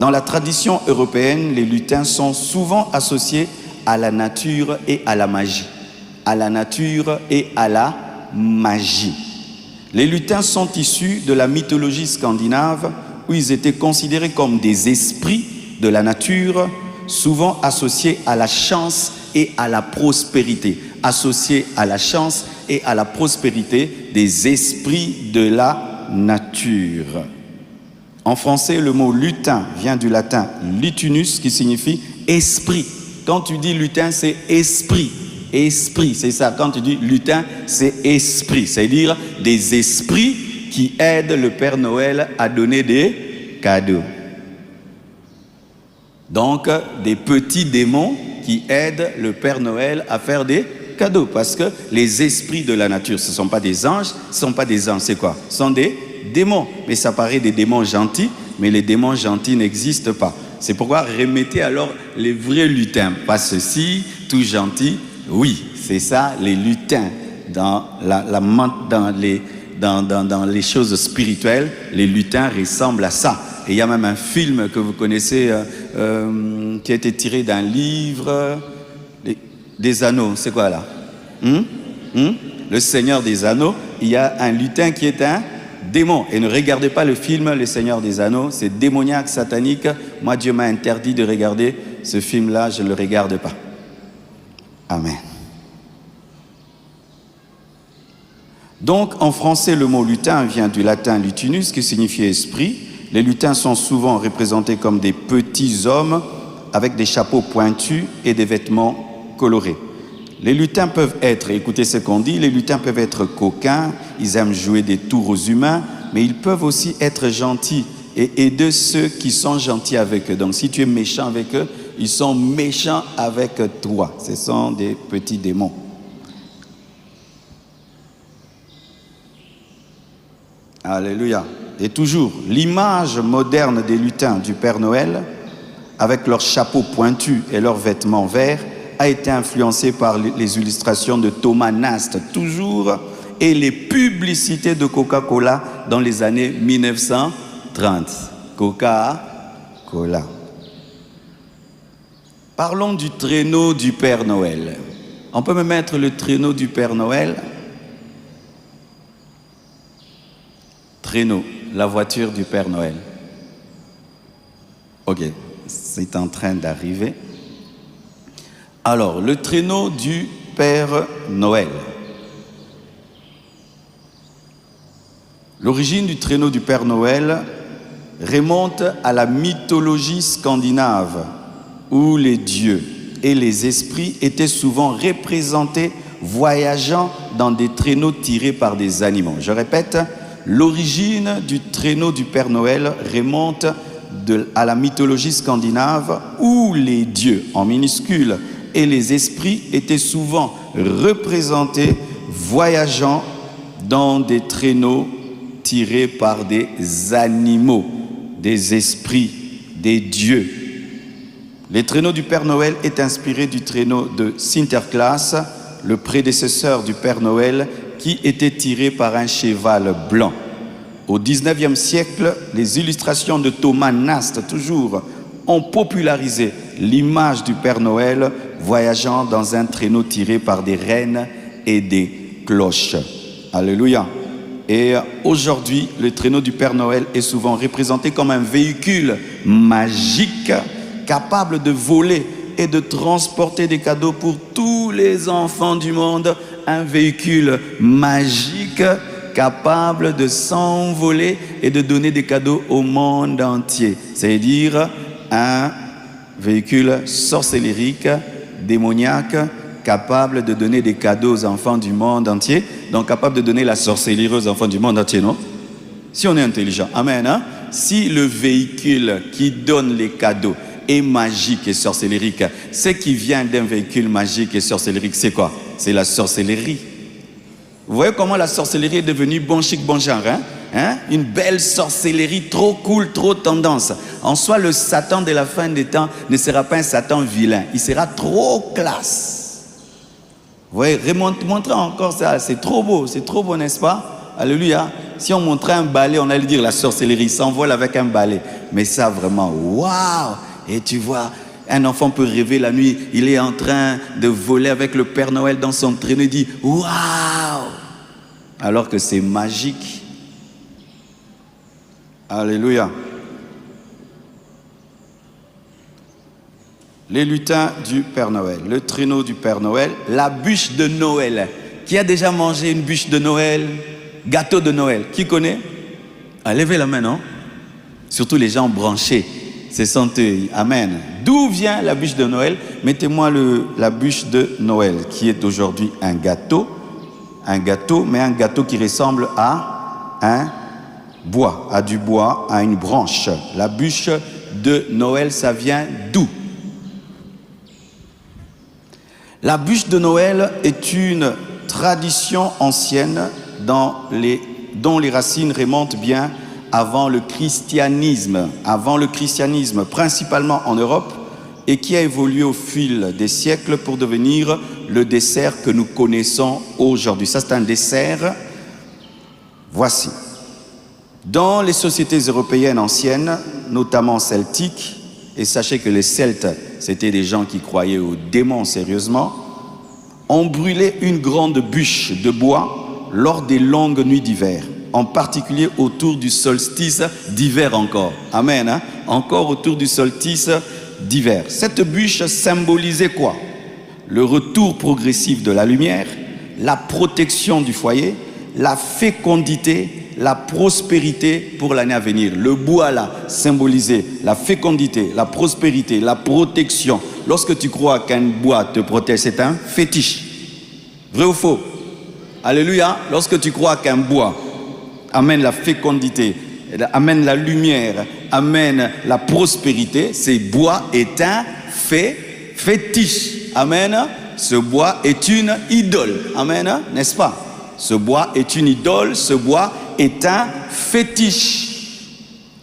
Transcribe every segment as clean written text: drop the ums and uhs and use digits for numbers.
Dans la tradition européenne, les lutins sont souvent associés à la nature et à la magie. À la nature et à la magie. Les lutins sont issus de la mythologie scandinave où ils étaient considérés comme des esprits de la nature, souvent associés à la chance et à la prospérité. Associés à la chance et à la prospérité des esprits de la nature. En français, le mot lutin vient du latin lutinus qui signifie esprit. Quand tu dis lutin, c'est esprit. Esprit, c'est ça. Quand tu dis lutin, c'est esprit. C'est-à-dire des esprits qui aident le Père Noël à donner des cadeaux. Donc, des petits démons qui aident le Père Noël à faire des cadeaux. Parce que les esprits de la nature, ce ne sont pas des anges. Ce ne sont pas des anges, c'est quoi? Ce sont des démons. Mais ça paraît des démons gentils, mais les démons gentils n'existent pas. C'est pourquoi remettez alors les vrais lutins. Pas ceux-ci, tout gentils. Oui, c'est ça, les lutins. Dans les choses spirituelles, les lutins ressemblent à ça. Et il y a même un film que vous connaissez qui a été tiré d'un livre des Anneaux. C'est quoi là? Le Seigneur des Anneaux. Il y a un lutin qui est un démon. Et ne regardez pas le film Le Seigneur des Anneaux. C'est démoniaque, satanique. Moi, Dieu m'a interdit de regarder ce film-là. Je ne le regarde pas. Amen. Donc, en français, le mot lutin vient du latin lutinus, qui signifie esprit. Les lutins sont souvent représentés comme des petits hommes avec des chapeaux pointus et des vêtements colorés. Les lutins peuvent être, écoutez ce qu'on dit, les lutins peuvent être coquins, ils aiment jouer des tours aux humains, mais ils peuvent aussi être gentils et aider ceux qui sont gentils avec eux. Donc, si tu es méchant avec eux, ils sont méchants avec toi. Ce sont des petits démons. Alléluia. Et toujours, l'image moderne des lutins du Père Noël, avec leurs chapeaux pointus et leurs vêtements verts, a été influencée par les illustrations de Thomas Nast, toujours, et les publicités de Coca-Cola dans les années 1930. Coca-Cola. Parlons du traîneau du Père Noël. On peut me mettre le traîneau du Père Noël? Traîneau, la voiture du Père Noël. Ok, c'est en train d'arriver. Alors, le traîneau du Père Noël. L'origine du traîneau du Père Noël remonte à la mythologie scandinave, où les dieux et les esprits étaient souvent représentés voyageant dans des traîneaux tirés par des animaux. Je répète, l'origine du traîneau du Père Noël remonte à la mythologie scandinave, où les dieux, en minuscule, et les esprits étaient souvent représentés voyageant dans des traîneaux tirés par des animaux, des esprits, des dieux. Les traîneaux du Père Noël est inspiré du traîneau de Sinterklaas, le prédécesseur du Père Noël, qui était tiré par un cheval blanc. Au XIXe siècle, les illustrations de Thomas Nast, toujours, ont popularisé l'image du Père Noël voyageant dans un traîneau tiré par des rennes et des cloches. Alléluia. Et aujourd'hui, le traîneau du Père Noël est souvent représenté comme un véhicule magique capable de voler et de transporter des cadeaux pour tous les enfants du monde. Un véhicule magique capable de s'envoler et de donner des cadeaux au monde entier. C'est-à-dire un véhicule sorcellérique, démoniaque, capable de donner des cadeaux aux enfants du monde entier. Donc capable de donner la sorcellerie aux enfants du monde entier, non? Si on est intelligent. Amen. Hein? Si le véhicule qui donne les cadeaux est magique et sorcellérique, ce qui vient d'un véhicule magique et sorcellérique, c'est quoi? C'est la sorcellerie. Vous voyez comment la sorcellerie est devenue bon chic, bon genre, hein? Une belle sorcellerie, trop cool, trop tendance. En soi, le Satan de la fin des temps ne sera pas un Satan vilain. Il sera trop classe. Vous voyez, montrez encore ça. C'est trop beau, n'est-ce pas? Alléluia. Si on montrait un balai, on allait dire la sorcellerie s'envole avec un balai. Mais ça vraiment, waouh! Et tu vois, un enfant peut rêver la nuit, il est en train de voler avec le Père Noël dans son traîneau, il dit waouh! Alors que c'est magique. Alléluia. Les lutins du Père Noël, le traîneau du Père Noël, la bûche de Noël. Qui a déjà mangé une bûche de Noël? Gâteau de Noël, qui connaît? Ah, levez la main, non? Surtout les gens branchés, c'est senteux. Amen. D'où vient la bûche de Noël? Mettez-moi la bûche de Noël, qui est aujourd'hui un gâteau, mais un gâteau qui ressemble à un bois, à du bois, à une branche. La bûche de Noël, ça vient d'où? La bûche de Noël est une tradition ancienne dont les racines remontent bien avant le christianisme, principalement en Europe, et qui a évolué au fil des siècles pour devenir le dessert que nous connaissons aujourd'hui. Ça, c'est un dessert. Voici. Dans les sociétés européennes anciennes, notamment celtiques, et sachez que les Celtes, c'était des gens qui croyaient aux démons sérieusement, on brûlait une grande bûche de bois lors des longues nuits d'hiver, en particulier autour du solstice d'hiver encore. Amen, hein? Encore autour du solstice d'hiver. Cette bûche symbolisait quoi? Le retour progressif de la lumière, la protection du foyer, la fécondité, la prospérité pour l'année à venir. Le bois là symbolisait la fécondité, la prospérité, la protection. Lorsque tu crois qu'un bois te protège, c'est un fétiche. Vrai ou faux? Alléluia. Lorsque tu crois qu'un bois amène la fécondité, amène la lumière, amène la prospérité, ce bois est un fétiche. Amen. Ce bois est une idole. Amen. N'est-ce pas? Ce bois est une idole, ce bois est un fétiche.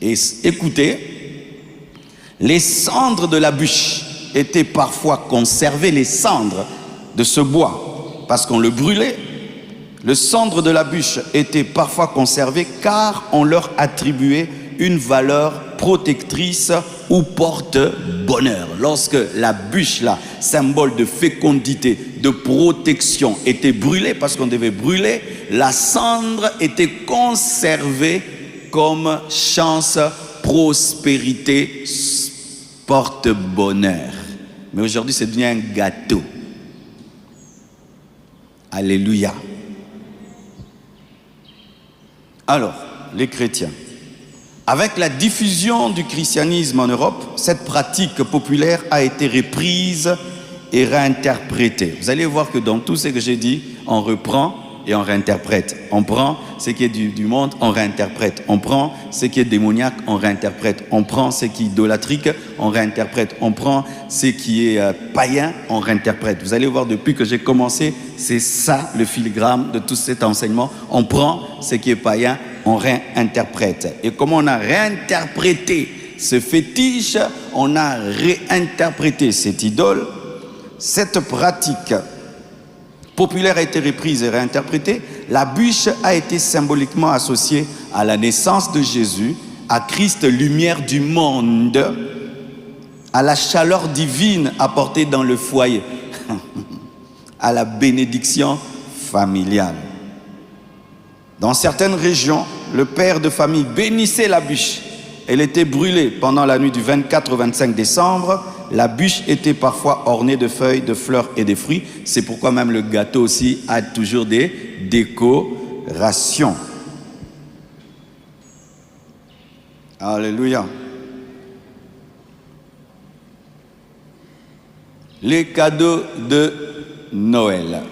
Et écoutez, les cendres de la bûche étaient parfois conservées, les cendres de ce bois, parce qu'on le brûlait. Le cendre de la bûche était parfois conservé car on leur attribuait une valeur protectrice ou porte-bonheur. Lorsque la bûche, là, symbole de fécondité, de protection, était brûlée, parce qu'on devait brûler, la cendre était conservée comme chance, prospérité, porte-bonheur. Mais aujourd'hui, c'est devenu un gâteau. Alléluia. Alors, les chrétiens, avec la diffusion du christianisme en Europe, cette pratique populaire a été reprise et réinterprétée. Vous allez voir que dans tout ce que j'ai dit, on reprend et on réinterprète. On prend ce qui est du monde, on réinterprète. On prend ce qui est démoniaque, on réinterprète. On prend ce qui est idolatrique, on réinterprète. On prend ce qui est païen, on réinterprète. Vous allez voir, depuis que j'ai commencé, c'est ça le filigrane de tout cet enseignement. On prend ce qui est païen, on réinterprète. Et comme on a réinterprété ce fétiche, on a réinterprété cette idole, cette pratique populaire a été reprise et réinterprétée. La bûche a été symboliquement associée à la naissance de Jésus, à Christ, lumière du monde, à la chaleur divine apportée dans le foyer, à la bénédiction familiale. Dans certaines régions, le père de famille bénissait la bûche. Elle était brûlée pendant la nuit du 24 au 25 décembre. La bûche était parfois ornée de feuilles, de fleurs et de fruits. C'est pourquoi même le gâteau aussi a toujours des décorations. Alléluia. Les cadeaux de Noël.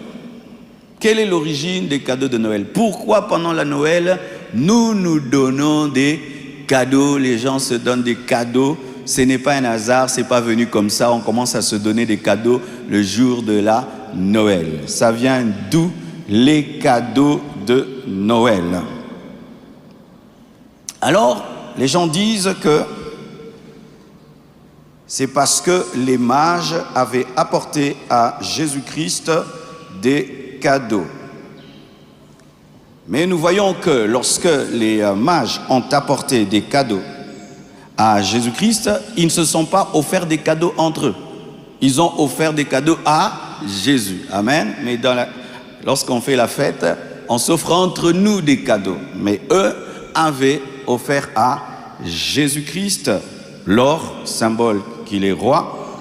Quelle est l'origine des cadeaux de Noël? Pourquoi pendant la Noël, nous donnons des cadeaux, les gens se donnent des cadeaux? Ce n'est pas un hasard, ce n'est pas venu comme ça. On commence à se donner des cadeaux le jour de la Noël. Ça vient d'où les cadeaux de Noël? Alors, les gens disent que c'est parce que les mages avaient apporté à Jésus-Christ des cadeaux. Mais nous voyons que lorsque les mages ont apporté des cadeaux à Jésus-Christ, ils ne se sont pas offerts des cadeaux entre eux. Ils ont offert des cadeaux à Jésus. Amen. Mais lorsqu'on fait la fête, on s'offre entre nous des cadeaux. Mais eux avaient offert à Jésus-Christ l'or, symbole qu'il est roi,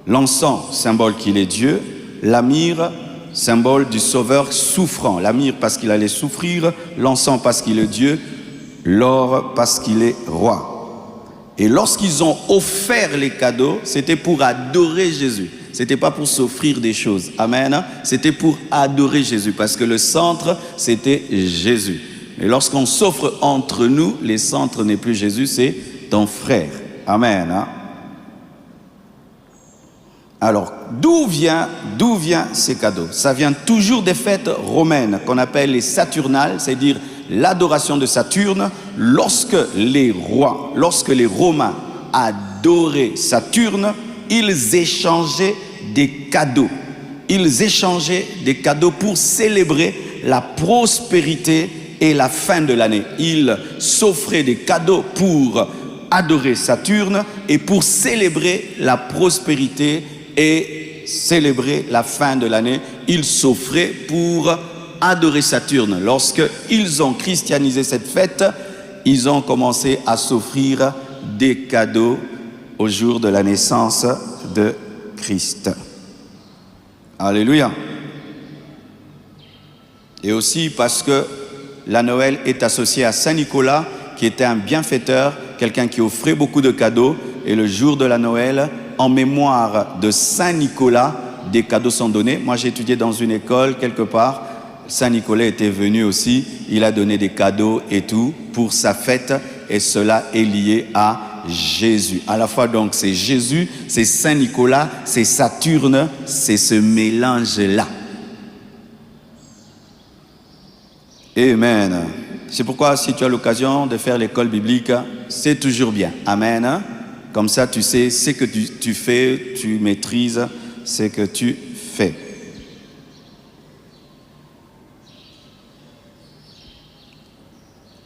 l'encens, symbole qu'il est Dieu, la myrrhe, symbole du sauveur souffrant. La myrrhe parce qu'il allait souffrir, l'encens parce qu'il est Dieu, l'or parce qu'il est roi. Et lorsqu'ils ont offert les cadeaux, c'était pour adorer Jésus. C'était pas pour s'offrir des choses. Amen. C'était pour adorer Jésus parce que le centre, c'était Jésus. Et lorsqu'on s'offre entre nous, le centre n'est plus Jésus, c'est ton frère. Amen. Alors, d'où vient ces cadeaux? Ça vient toujours des fêtes romaines qu'on appelle les Saturnales, c'est-à-dire l'adoration de Saturne. Lorsque les Romains adoraient Saturne, ils échangeaient des cadeaux. Ils échangeaient des cadeaux pour célébrer la prospérité et la fin de l'année. Ils s'offraient des cadeaux pour adorer Saturne et pour célébrer la prospérité et célébrer la fin de l'année. Ils s'offraient pour adorer Saturne. Lorsqu'ils ont christianisé cette fête, ils ont commencé à s'offrir des cadeaux au jour de la naissance de Christ. Alléluia. Et aussi parce que la Noël est associée à Saint Nicolas, qui était un bienfaiteur, quelqu'un qui offrait beaucoup de cadeaux. Et le jour de la Noël, en mémoire de Saint Nicolas, des cadeaux sont donnés. Moi, j'ai étudié dans une école quelque part. Saint Nicolas était venu aussi. Il a donné des cadeaux et tout pour sa fête. Et cela est lié à Jésus. À la fois, donc, c'est Jésus, c'est Saint Nicolas, c'est Saturne, c'est ce mélange-là. Amen. C'est pourquoi, si tu as l'occasion de faire l'école biblique, c'est toujours bien. Amen. Comme ça, tu sais ce que tu fais, tu maîtrises ce que tu fais.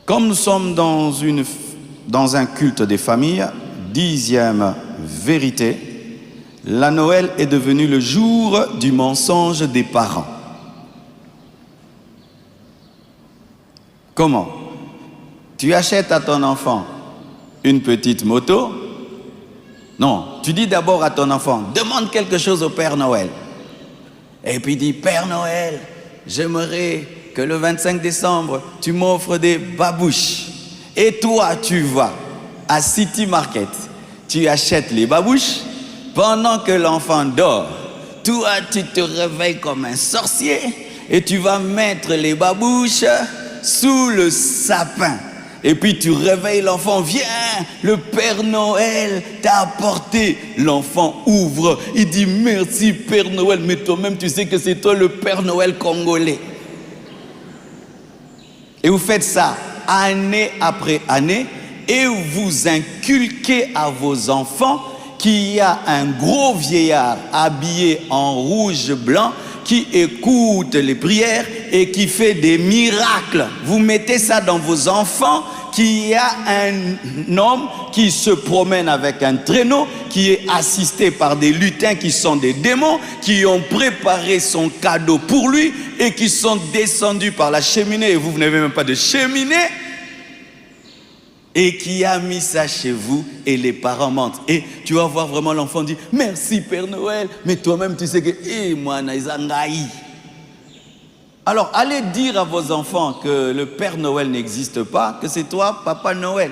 Comme nous sommes dans un culte des familles, 10e vérité, la Noël est devenue le jour du mensonge des parents. Comment? Tu achètes à ton enfant une petite moto. Non, tu dis d'abord à ton enfant, demande quelque chose au Père Noël. Et puis dis, Père Noël, j'aimerais que le 25 décembre, tu m'offres des babouches. Et toi, tu vas à City Market, tu achètes les babouches. Pendant que l'enfant dort, toi, tu te réveilles comme un sorcier et tu vas mettre les babouches sous le sapin. Et puis tu réveilles l'enfant, viens, le Père Noël t'a apporté. L'enfant ouvre, il dit merci Père Noël, mais toi-même tu sais que c'est toi le Père Noël congolais. Et vous faites ça année après année et vous inculquez à vos enfants qu'il y a un gros vieillard habillé en rouge-blanc qui écoute les prières et qui fait des miracles. Vous mettez ça dans vos enfants, qu'il y a un homme qui se promène avec un traîneau, qui est assisté par des lutins qui sont des démons, qui ont préparé son cadeau pour lui et qui sont descendus par la cheminée, et vous n'avez même pas de cheminée, et qui a mis ça chez vous, et les parents mentent. Et tu vas voir vraiment l'enfant dire « Merci Père Noël », mais toi-même tu sais que « Eh, moi, naïzangaï ». Alors, allez dire à vos enfants que le Père Noël n'existe pas, que c'est toi, Papa Noël,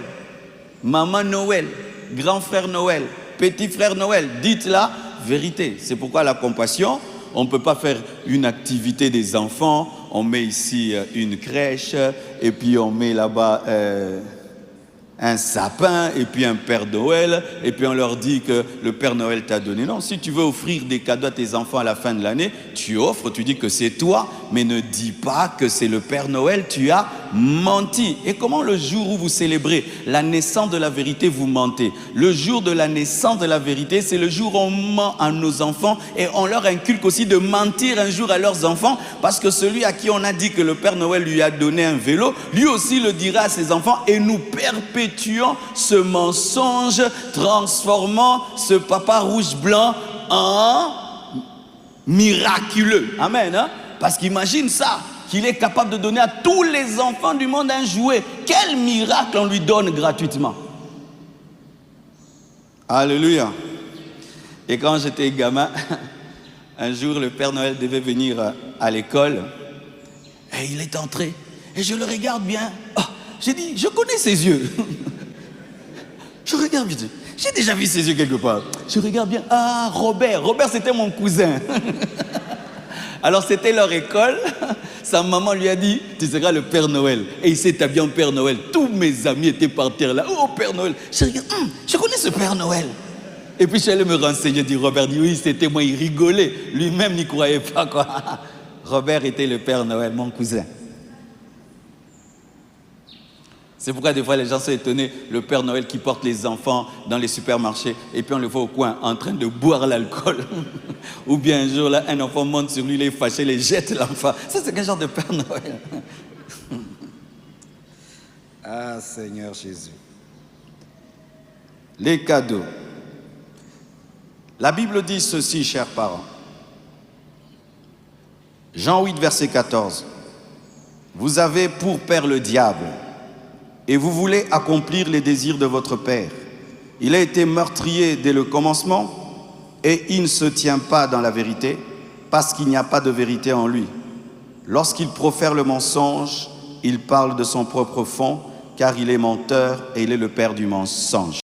Maman Noël, Grand Frère Noël, Petit Frère Noël. Dites la vérité. C'est pourquoi la compassion, on ne peut pas faire une activité des enfants. On met ici une crèche et puis on met là-bas un sapin et puis un Père Noël, et puis on leur dit que le Père Noël t'a donné. Non, si tu veux offrir des cadeaux à tes enfants à la fin de l'année, tu offres, tu dis que c'est toi, mais ne dis pas que c'est le Père Noël, tu as menti. Et comment le jour où vous célébrez la naissance de la vérité, vous mentez? Le jour de la naissance de la vérité, c'est le jour où on ment à nos enfants et on leur inculque aussi de mentir un jour à leurs enfants, parce que celui à qui on a dit que le Père Noël lui a donné un vélo, lui aussi le dira à ses enfants, et nous perpétuons ce mensonge, transformant ce papa rouge-blanc en miraculeux. Amen. Hein? Parce qu'imagine ça, qu'il est capable de donner à tous les enfants du monde un jouet. Quel miracle on lui donne gratuitement. Alléluia. Et quand j'étais gamin, un jour le Père Noël devait venir à l'école, et il est entré, et je le regarde bien. Oh, j'ai dit, je connais ses yeux. Je regarde bien. J'ai déjà vu ses yeux quelque part. Je regarde bien. Ah, Robert. Robert, c'était mon cousin. Alors, c'était leur école. Sa maman lui a dit, tu seras le Père Noël. Et il s'est habillé en Père Noël. Tous mes amis étaient par terre là. Oh, Père Noël. Je regarde, je connais ce Père Noël. Et puis, je suis allé me renseigner. Dit Robert, dit oui, c'était moi. Il rigolait. Lui-même n'y croyait pas, quoi. Robert était le Père Noël, mon cousin. C'est pourquoi des fois les gens sont étonnés, le Père Noël qui porte les enfants dans les supermarchés et puis on le voit au coin en train de boire l'alcool. Ou bien un jour là, un enfant monte sur lui, il est fâché, il jette l'enfant. Ça c'est quel genre de Père Noël? Ah Seigneur Jésus. Les cadeaux. La Bible dit ceci, chers parents. Jean 8, verset 14. Vous avez pour père le diable, et vous voulez accomplir les désirs de votre père. Il a été meurtrier dès le commencement, et il ne se tient pas dans la vérité, parce qu'il n'y a pas de vérité en lui. Lorsqu'il profère le mensonge, il parle de son propre fond, car il est menteur et il est le père du mensonge.